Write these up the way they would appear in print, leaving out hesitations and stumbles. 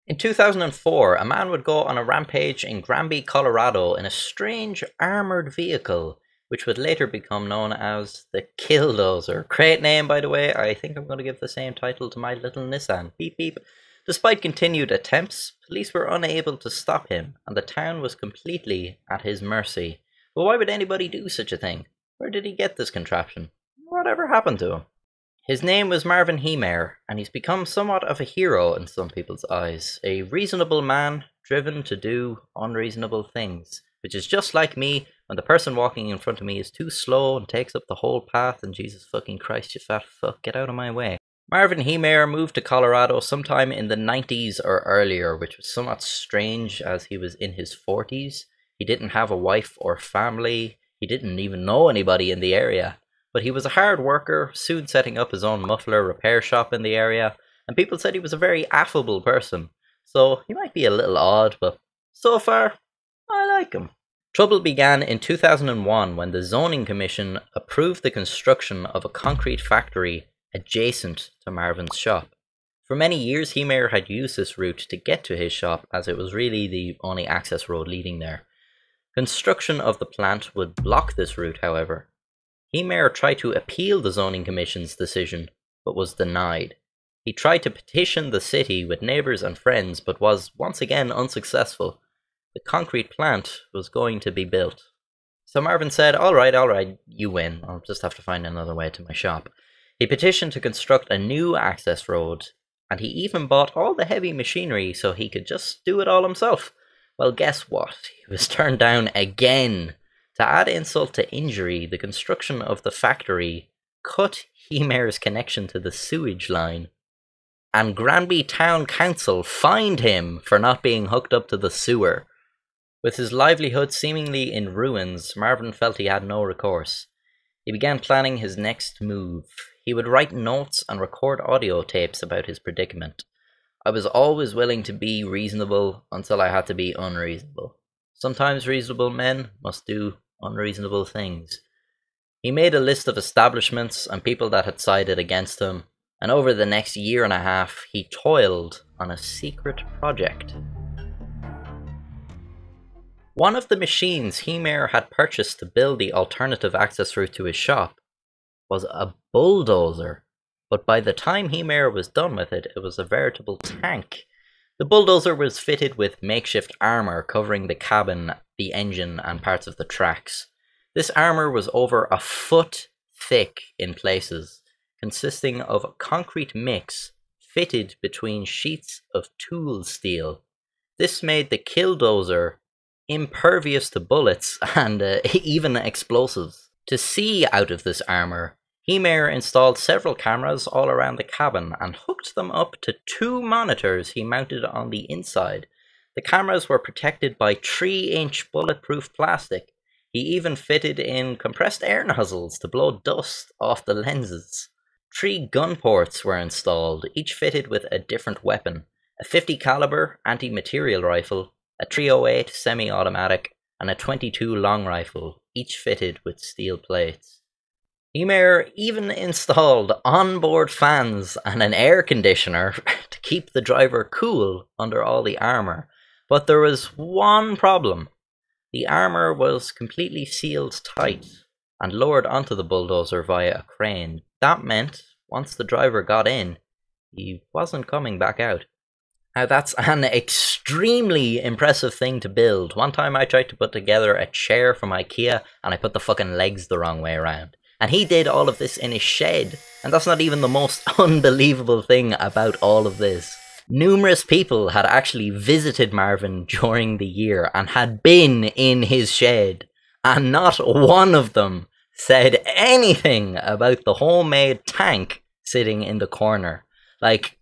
In 2004, a man would go on a rampage in Granby, Colorado in a strange armoured vehicle, which would later become known as the Killdozer. Great name, by the way. I think I'm going to give the same title to my little Nissan. Beep beep. Despite continued attempts, police were unable to stop him, and the town was completely at his mercy. But why would anybody do such a thing? Where did he get this contraption? Whatever happened to him? His name was Marvin Heemeyer, and he's become somewhat of a hero in some people's eyes. A reasonable man, driven to do unreasonable things. Which is just like me, when the person walking in front of me is too slow and takes up the whole path, and Jesus fucking Christ, you fat fuck, get out of my way. Marvin Heemeyer moved to Colorado sometime in the 90s or earlier, which was somewhat strange as he was in his 40s. He didn't have a wife or family, he didn't even know anybody in the area. But he was a hard worker, soon setting up his own muffler repair shop in the area, and people said he was a very affable person. So he might be a little odd, but so far, I like him. Trouble began in 2001 when the Zoning Commission approved the construction of a concrete factory adjacent to Marvin's shop. For many years, Heemeyer had used this route to get to his shop, as it was really the only access road leading there. Construction of the plant would block this route, however. Heemeyer tried to appeal the Zoning Commission's decision, but was denied. He tried to petition the city with neighbours and friends, but was once again unsuccessful. The concrete plant was going to be built. So Marvin said, alright, you win. I'll just have to find another way to my shop. He petitioned to construct a new access road, and he even bought all the heavy machinery so he could just do it all himself. Well, guess what? He was turned down again. To add insult to injury, the construction of the factory cut Heemeyer's connection to the sewage line, and Granby Town Council fined him for not being hooked up to the sewer. With his livelihood seemingly in ruins, Marvin felt he had no recourse. He began planning his next move. He would write notes and record audio tapes about his predicament. I was always willing to be reasonable until I had to be unreasonable. Sometimes reasonable men must do unreasonable things. He made a list of establishments and people that had sided against him, and over the next year and a half, he toiled on a secret project. One of the machines Heemeyer had purchased to build the alternative access route to his shop was a bulldozer, but by the time Heemeyer was done with it, it was a veritable tank. The bulldozer was fitted with makeshift armor covering the cabin, the engine, and parts of the tracks. This armor was over a foot thick in places, consisting of a concrete mix fitted between sheets of tool steel. This made the Killdozer impervious to bullets and even explosives. To see out of this armor, Heemeyer installed several cameras all around the cabin and hooked them up to 2 monitors he mounted on the inside. The cameras were protected by 3-inch bulletproof plastic. He even fitted in compressed air nozzles to blow dust off the lenses. 3 gun ports were installed, each fitted with a different weapon: a 50 caliber anti-material rifle, a 308 semi-automatic, and a 22 long rifle, each fitted with steel plates. Heemeyer even installed onboard fans and an air conditioner to keep the driver cool under all the armor. But there was one problem. The armor was completely sealed tight and lowered onto the bulldozer via a crane. That meant, once the driver got in, he wasn't coming back out. Now that's an extremely impressive thing to build. One time I tried to put together a chair from IKEA and I put the fucking legs the wrong way around. And he did all of this in his shed. And that's not even the most unbelievable thing about all of this. Numerous people had actually visited Marvin during the year and had been in his shed. And not one of them said anything about the homemade tank sitting in the corner. Like,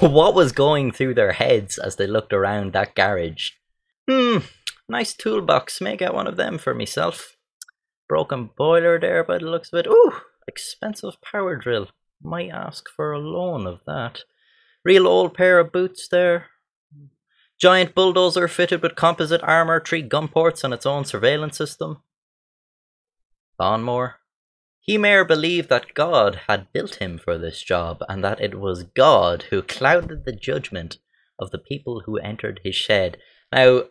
what was going through their heads as they looked around that garage? Nice toolbox. May get one of them for myself. Broken boiler there by the looks of it. Ooh, expensive power drill. Might ask for a loan of that. Real old pair of boots there. Giant bulldozer fitted with composite armor, 3 gun ports and its own surveillance system. Lawnmower. Heemeyer believed that God had built him for this job, and that it was God who clouded the judgment of the people who entered his shed. Now,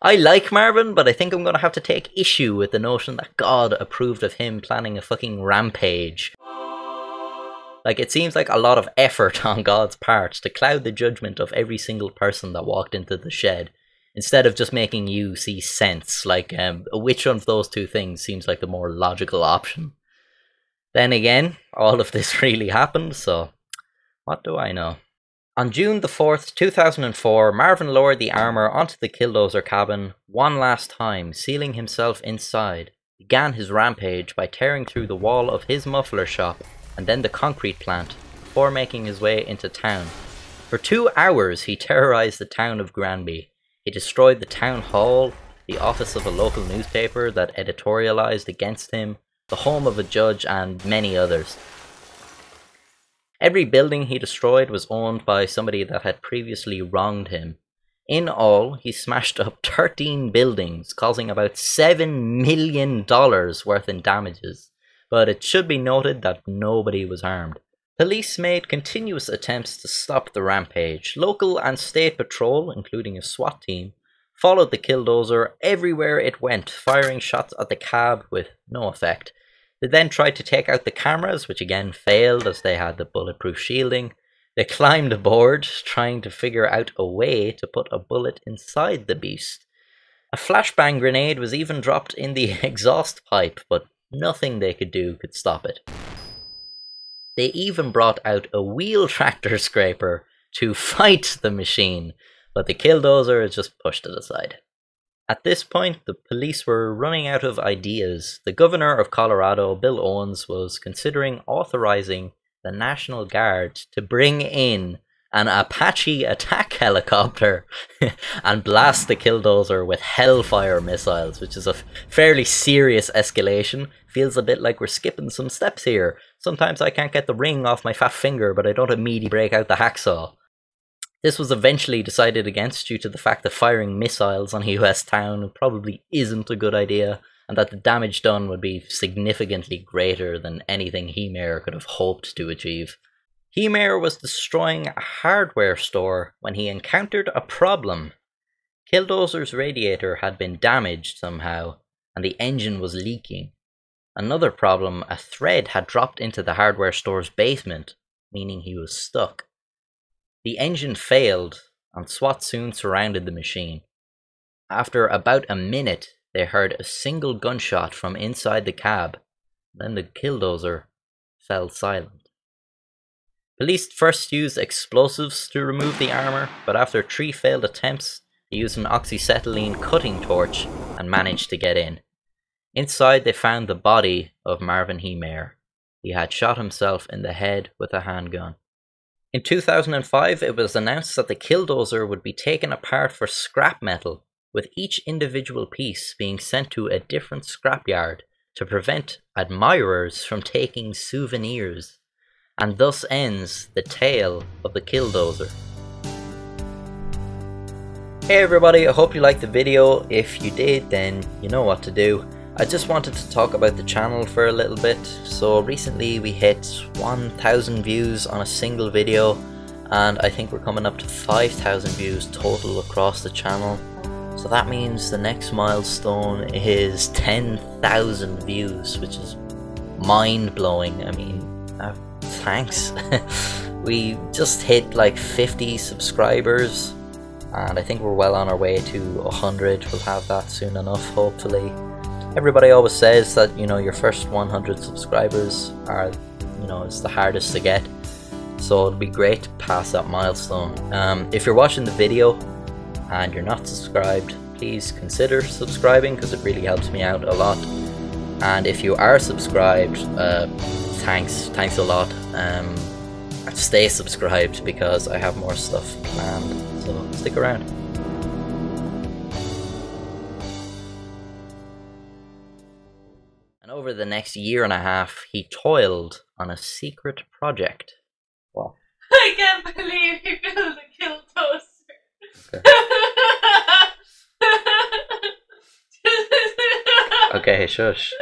I like Marvin, but I think I'm going to have to take issue with the notion that God approved of him planning a fucking rampage. Like, it seems like a lot of effort on God's part to cloud the judgment of every single person that walked into the shed, instead of just making you see sense. Like, which of those two things seems like the more logical option? Then again, all of this really happened, so what do I know? On June the 4th, 2004, Marvin lowered the armor onto the Killdozer cabin one last time, sealing himself inside. He began his rampage by tearing through the wall of his muffler shop and then the concrete plant, before making his way into town. For 2 hours he terrorized the town of Granby. He destroyed the town hall, the office of a local newspaper that editorialized against him, the home of a judge, and many others. Every building he destroyed was owned by somebody that had previously wronged him. In all, he smashed up 13 buildings, causing about $7 million worth in damages. But it should be noted that nobody was harmed. Police made continuous attempts to stop the rampage. Local and state patrol, including a SWAT team, followed the Killdozer everywhere it went, firing shots at the cab with no effect. They then tried to take out the cameras, which again failed as they had the bulletproof shielding. They climbed aboard, trying to figure out a way to put a bullet inside the beast. A flashbang grenade was even dropped in the exhaust pipe, but nothing they could do could stop it. They even brought out a wheel tractor scraper to fight the machine, but the Killdozer just pushed it aside. At this point, the police were running out of ideas. The governor of Colorado, Bill Owens, was considering authorizing the National Guard to bring in an Apache attack helicopter and blast the Killdozer with Hellfire missiles, which is a fairly serious escalation. Feels a bit like we're skipping some steps here. Sometimes I can't get the ring off my fat finger, but I don't immediately break out the hacksaw. This was eventually decided against due to the fact that firing missiles on a US town probably isn't a good idea, and that the damage done would be significantly greater than anything Heemeyer could have hoped to achieve. Heemeyer was destroying a hardware store when he encountered a problem. Killdozer's radiator had been damaged somehow, and the engine was leaking. Another problem, a thread had dropped into the hardware store's basement, meaning he was stuck. The engine failed, and SWAT soon surrounded the machine. After about a minute, they heard a single gunshot from inside the cab. Then the Killdozer fell silent. Police first used explosives to remove the armor, but after 3 failed attempts, they used an oxyacetylene cutting torch and managed to get in. Inside, they found the body of Marvin Heemeyer. He had shot himself in the head with a handgun. In 2005, it was announced that the Killdozer would be taken apart for scrap metal, with each individual piece being sent to a different scrapyard to prevent admirers from taking souvenirs. And thus ends the tale of the Killdozer. Hey everybody, I hope you liked the video. If you did, then you know what to do. I just wanted to talk about the channel for a little bit. So recently we hit 1,000 views on a single video, and I think we're coming up to 5,000 views total across the channel. So that means the next milestone is 10,000 views, which is mind-blowing. I mean, thanks. We just hit like 50 subscribers, and I think we're well on our way to 100. We'll have that soon enough, hopefully. Everybody always says that, you know, your first 100 subscribers are, you know, it's the hardest to get. So it'll be great to pass that milestone. If you're watching the video and you're not subscribed, please consider subscribing, because it really helps me out a lot. And if you are subscribed, thanks a lot. Stay subscribed, because I have more stuff planned, so stick around. And over the next year and a half, he toiled on a secret project. What? I can't believe he built a Killdozer. Okay. Okay, shush.